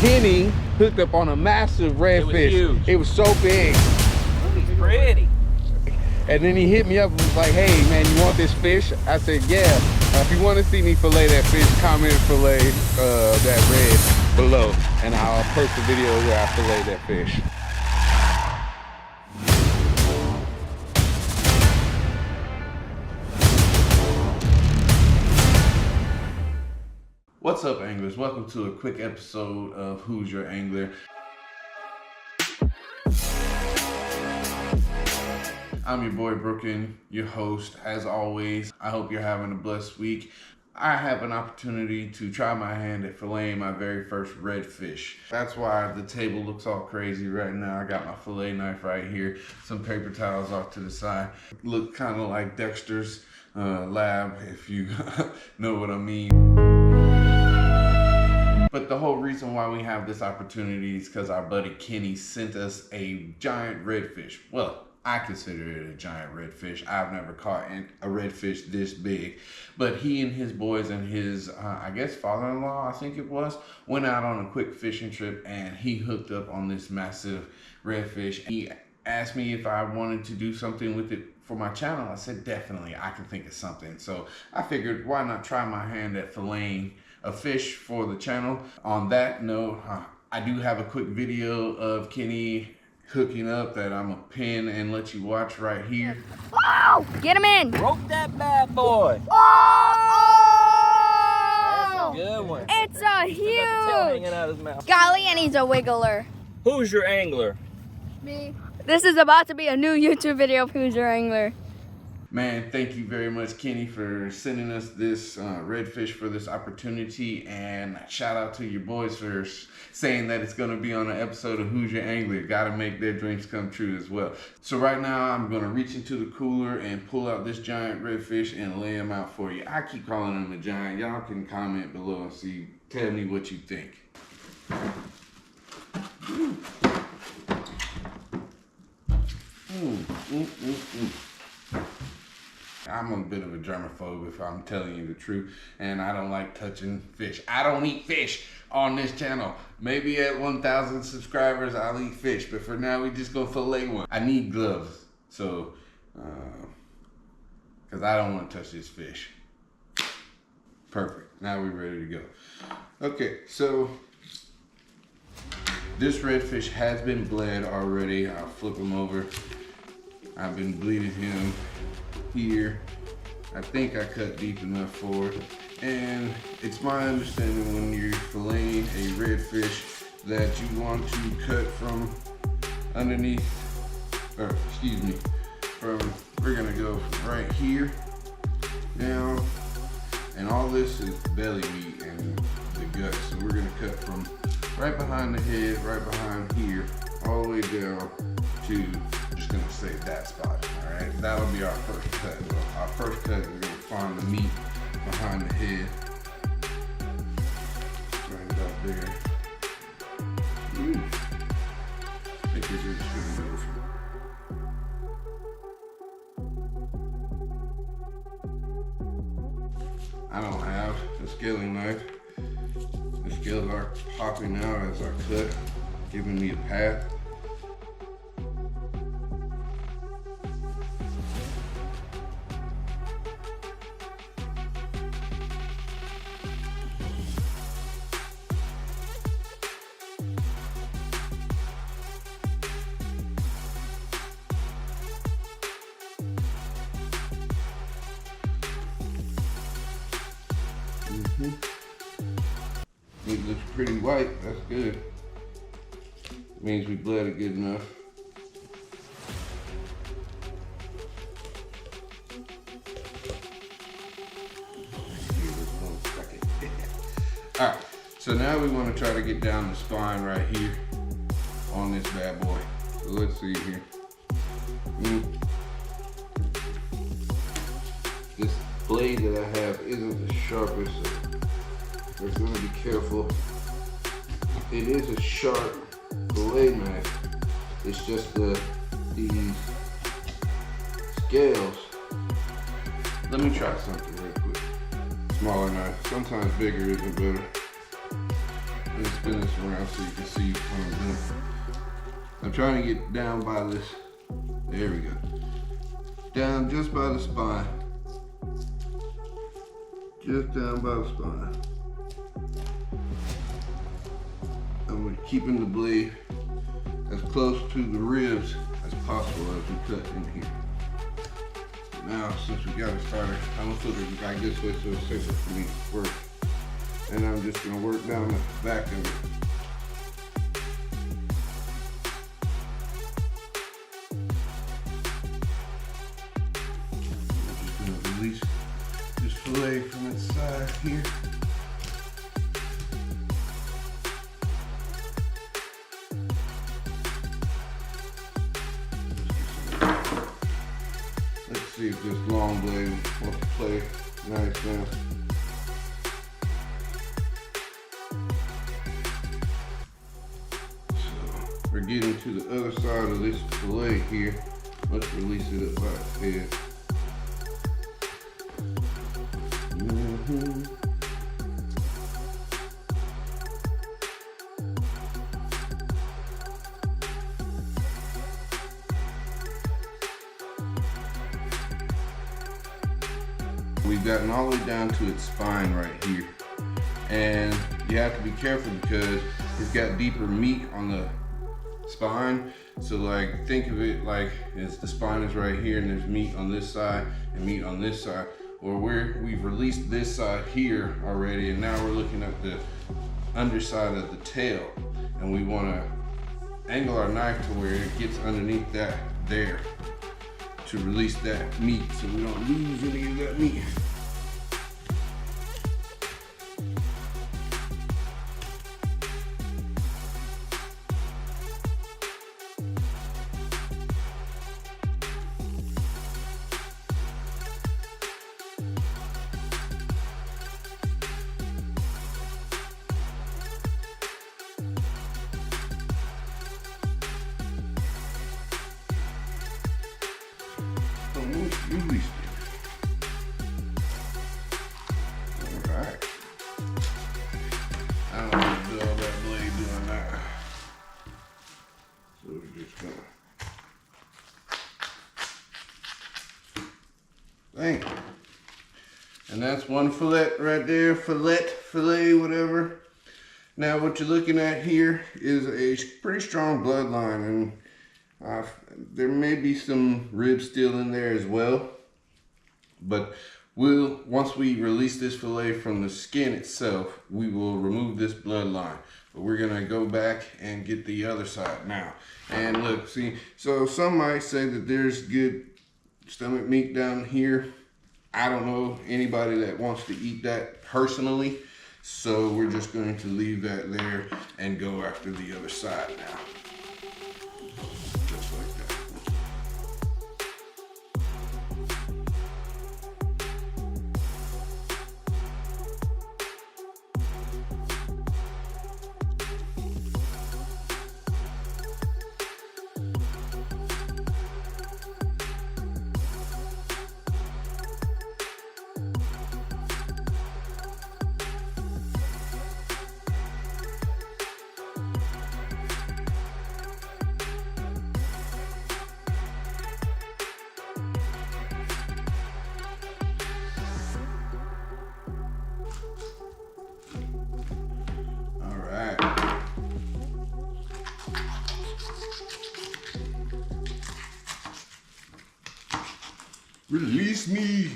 Kenny hooked up on a massive redfish. Huge. It was so big. He's pretty. And then he hit me up and was like, hey man, you want this fish? I said, yeah. If you want to see me fillet that fish, comment fillet that red below. And I'll post a video where I fillet that fish. What's up, anglers? Welcome to a quick episode of Who's Your Angler? I'm your boy Brooklyn, your host, as always. I hope you're having a blessed week. I have an opportunity to try my hand at filleting my very first redfish. That's why the table looks all crazy right now. I got my fillet knife right here, some paper towels off to the side. Look kind of like Dexter's lab, if you know what I mean. But the whole reason why we have this opportunity is because our buddy Kenny sent us a giant redfish. Well, I consider it a giant redfish. I've never caught a redfish this big. But he and his boys and his, I guess, father-in-law, I think it was, went out on a quick fishing trip and he hooked up on this massive redfish. He asked me if I wanted to do something with it for my channel. I said, definitely, I can think of something. So I figured, why not try my hand at filleting a fish for the channel. On that note, I do have a quick video of Kenny hooking up that I'm gonna pin and let you watch right here. Oh! Get him in! Broke that bad boy. Oh! That's a good one. It's a Got the tail hanging huge! out his mouth. Golly, and he's a wiggler. Who's your angler? Me. This is about to be a new YouTube video of Who's Your Angler. Man, thank you very much, Kenny, for sending us this redfish for this opportunity, and shout out to your boys for saying that it's gonna be on an episode of Who's Your Angler. Gotta make their dreams come true as well. So right now, I'm gonna reach into the cooler and pull out this giant redfish and lay him out for you. I keep calling him a giant. Y'all can comment below and tell me what you think. I'm a bit of a germaphobe, if I'm telling you the truth, and I don't like touching fish. I don't eat fish on this channel. Maybe at 1,000 subscribers, I'll eat fish, but for now, we just gonna fillet one. I need gloves, so, because I don't want to touch this fish. Perfect, now we're ready to go. Okay, so this redfish has been bled already. I'll flip him over. I've been bleeding him here. I think I cut deep enough for it. And it's my understanding when you're filleting a redfish that you want to cut from underneath, or excuse me, we're gonna go from right here down, and all this is belly meat and the guts. So we're gonna cut from right behind the head, right behind here, all the way down to, just gonna say that spot, all right? That'll be our first cut. Our first cut, we're gonna find the meat behind the head. Right about there. Ooh. I think this is gonna move. I don't have a scaling knife. The scales are popping out as I cut, giving me a path. It looks pretty white, that's good. Means we bled it good enough. Alright, so now we want to try to get down the spine right here on this bad boy. So let's see here. This blade that I have isn't the sharpest, so we're going to be careful. It is a sharp fillet knife. It's just these scales. Let me try something real quick. Smaller knife. Sometimes bigger isn't better. Let me spin this around so you can see what I'm doing. I'm trying to get down by this. There we go. Down just by the spine. Just down by the spine. And we're keeping the blade as close to the ribs as possible as we cut in here. Now, since we got it started, I'm gonna put it back this way so it's safer for me to work. And I'm just gonna work down the back of it. I'm just gonna release this fillet from its side here. Let's see if this long blade wants to play nice now. So we're getting to the other side of this fillet here. Let's release it up by its head. We've gotten all the way down to its spine right here. And you have to be careful because it's got deeper meat on the spine. So like, think of it like the spine is right here and there's meat on this side and meat on this side. Or we've released this side here already and now we're looking at the underside of the tail. And we wanna angle our knife to where it gets underneath that there to release that meat so we don't lose any of that meat. Release it. Alright. I don't want to do all that blade doing that. So we're just gonna. Thank you. And that's one fillet right there. Fillet, whatever. Now what you're looking at here is a pretty strong bloodline, and there may be some ribs still in there as well, but once we release this fillet from the skin itself, we will remove this bloodline. But we're gonna go back and get the other side now. And look, see, so some might say that there's good stomach meat down here. I don't know anybody that wants to eat that personally, so we're just going to leave that there and go after the other side now. Just like that. Release me.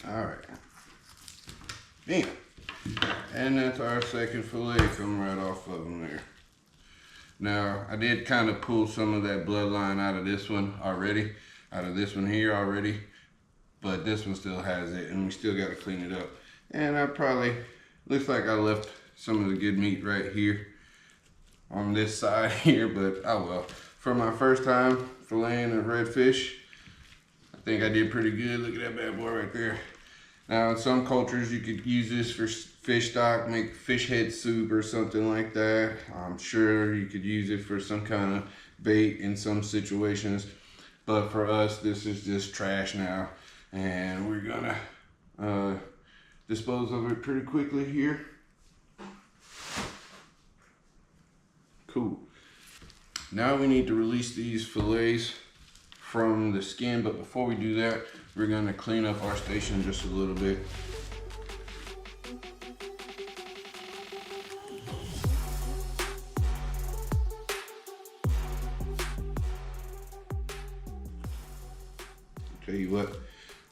All right. Bam. And that's our second fillet coming right off of them there. Now, I did kind of pull some of that bloodline out of this one already, out of this one here already, but this one still has it, and we still got to clean it up. And I probably, looks like I left some of the good meat right here on this side here, but oh well. For my first time filleting a redfish, I think I did pretty good. Look at that bad boy right there. Now in some cultures you could use this for fish stock, make fish head soup or something like that. I'm sure you could use it for some kind of bait in some situations. But for us, this is just trash now. And we're gonna dispose of it pretty quickly here. Cool. Now we need to release these fillets from the skin, but before we do that, we're gonna clean up our station just a little bit. Tell you what,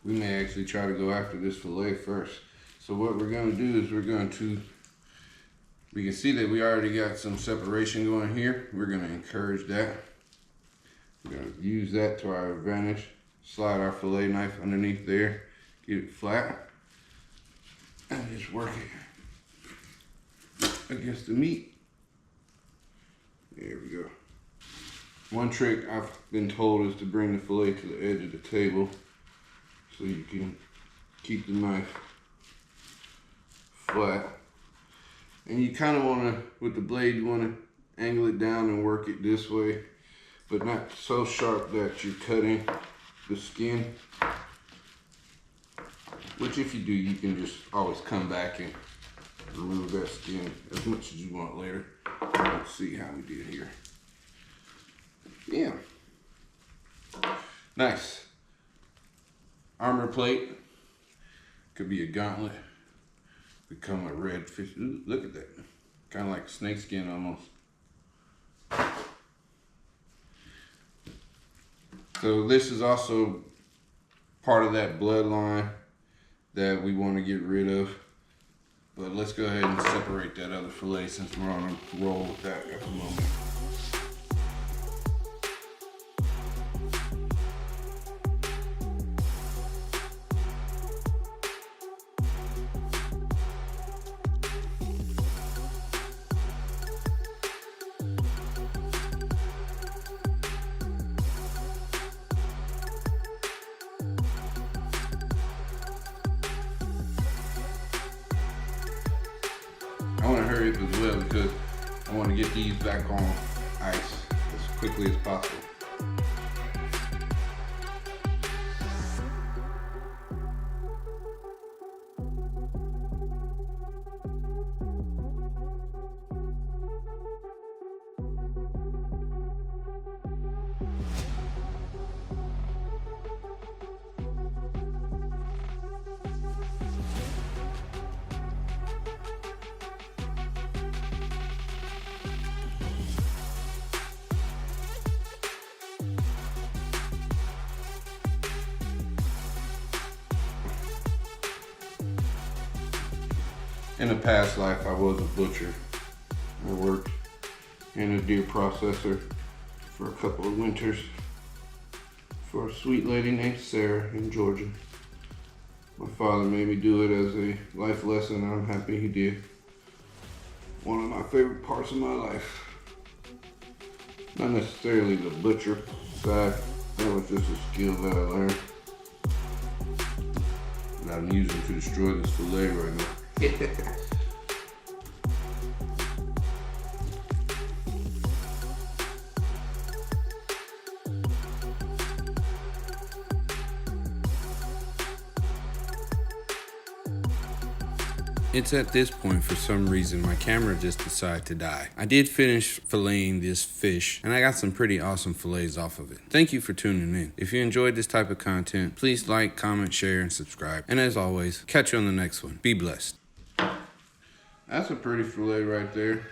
we may actually try to go after this fillet first. So what we're gonna do is we can see that we already got some separation going here. We're gonna encourage that. We're gonna use that to our advantage. Slide our fillet knife underneath there, get it flat, and just work it against the meat. There we go. One trick I've been told is to bring the fillet to the edge of the table so you can keep the knife flat. And you kind of want to, with the blade, you want to angle it down and work it this way, but not so sharp that you're cutting the skin. Which if you do, you can just always come back and remove that skin as much as you want later. Let's see how we did here. Yeah. Nice. Armor plate. Could be a gauntlet. Become a redfish. Ooh, look at that. Kind of like snake skin almost. So this is also part of that bloodline that we want to get rid of. But let's go ahead and separate that other fillet since we're on a roll with that at the moment. I want to hurry up as well because I want to get these back on ice as quickly as possible. In a past life, I was a butcher. I worked in a deer processor for a couple of winters for a sweet lady named Sarah in Georgia. My father made me do it as a life lesson, and I'm happy he did. One of my favorite parts of my life. Not necessarily the butcher side, that was just a skill that I learned. And I'm using to destroy this fillet right now. It's at this point, for some reason, my camera just decided to die. I did finish filleting this fish, and I got some pretty awesome fillets off of it. Thank you for tuning in. If you enjoyed this type of content, please like, comment, share, and subscribe. And as always, catch you on the next one. Be blessed. That's a pretty fillet right there.